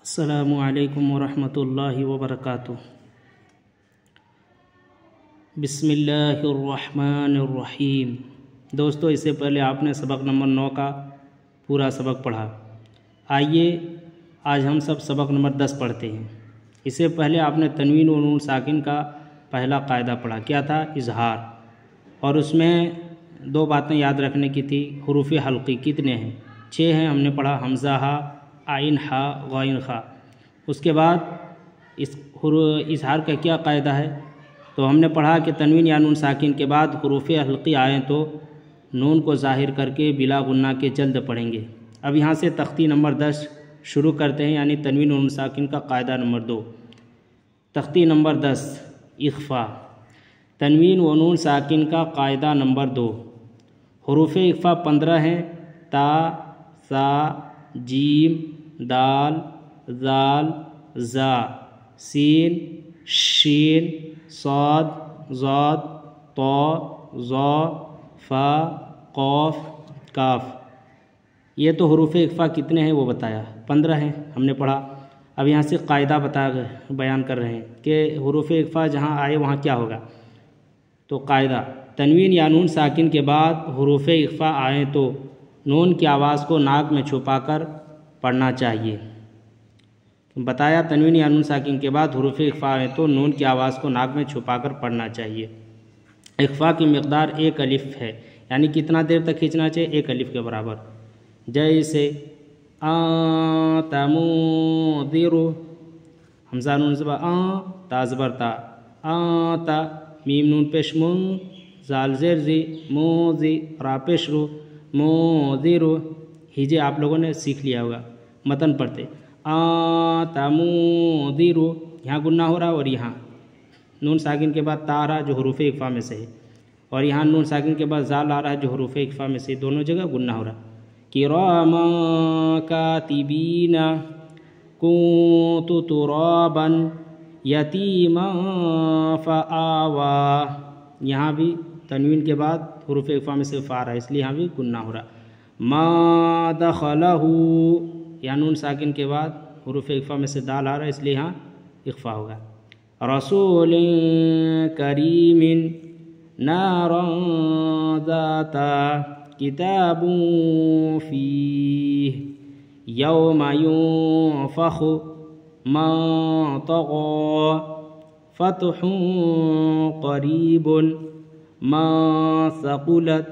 السلام علیکم ورحمۃ اللہ وبرکاتہ۔ بسم اللہ الرحمن الرحیم۔ دوستو، اس سے پہلے آپ نے سبق نمبر 9 کا پورا سبق پڑھا۔ آئیے آج ہم سبق نمبر 10 پڑھتے ہیں۔ اس سے پہلے آپ نے تنوین و نون ساکن کا پہلا قاعدہ پڑھا، کیا تھا؟ اظہار، اور اس میں 2 باتیں یاد رکھنے کی تھی۔ حروف حلقی کتنے ہیں؟ 6 ہیں، ہم نے پڑھا حمزہ ہا، عین ہا، غین خا۔ اس کے بعد اظہار کا کیا قاعدہ ہے؟ تو ہم نے پڑھا کہ تنوین یا نون ساکن کے بعد حروف حلقی آئیں تو نون کو ظاہر کر کے بلا غنہ کے جلد پڑھیں گے۔ اب یہاں سے تختی نمبر 10 شروع کرتے ہیں، یعنی تنوین و نون ساکن کا قاعدہ نمبر 2۔ تختی نمبر 10، اخفا۔ تنوین و نون ساکن کا قاعدہ نمبر 2۔ حروف اخفا 15 ہیں: تا، سا، جیم، دال، ذال، زا، سین، شین، صاد، ضاد، طا، ظا، فا، قاف، کاف۔ یہ تو حروف اخفا کتنے ہیں وہ بتایا، 15 ہیں، ہم نے پڑھا۔ اب یہاں سے قاعدہ بیان کر رہے ہیں کہ حروف اخفا جہاں آئے وہاں کیا ہوگا۔ تو قاعدہ: تنوین یا نون ساکن کے بعد حروف اخفا آئیں تو نون کی آواز کو ناک میں چھپا کر پڑھنا چاہیے۔ بتایا تنوین یا نون ساکن کے بعد حروف اخفا آئیں تو نون کی آواز کو ناک میں چھپا کر پڑھنا چاہیے۔ اخفا کی مقدار 1 الف ہے، یعنی کتنا دیر تک کھینچنا چاہیے؟ 1 الف کے برابر۔ جیسے انت منذر، حمزہ نون زبر تا زبر تا، انت، میم نون پیش من، زال زیر زی، موزی، را پیش رو، منذر۔ ہجے آپ لوگوں نے سیکھ لیا ہوگا متن پڑھتے۔ انت منذر، یہاں غنہ ہو رہا، اور یہاں نون ساکن کے بعد تا آ رہا جو حروف اخفا میں سے ہے، اور یہاں نون ساکن کے بعد زال آ رہا ہے جو حروف اخفا میں سے، دونوں جگہ غنہ ہو رہا۔ کراما کاتبین، کنت ترابا یتیما فآوا۔ یہاں بھی تنوین کے بعد حروف اخفا میں سے فا رہا ہے، اس لیے یہاں بھی غنہ ہو رہا۔ ما دخلہ، یا نون ساکن کے بعد حروف اخفا میں سے دال آ رہا ہے، اس لیے یہاں اخفا ہوگا۔ رسول کریم نارا ذاتا کتاب فیہ یوم ینفخ من طغی فتح قریب من ثقلت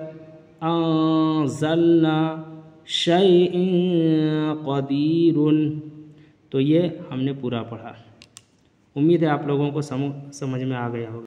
انزلنا شیء قدیر۔ تو یہ ہم نے پورا پڑھا۔ امید ہے آپ لوگوں کو سمجھ میں آ گیا ہوگا۔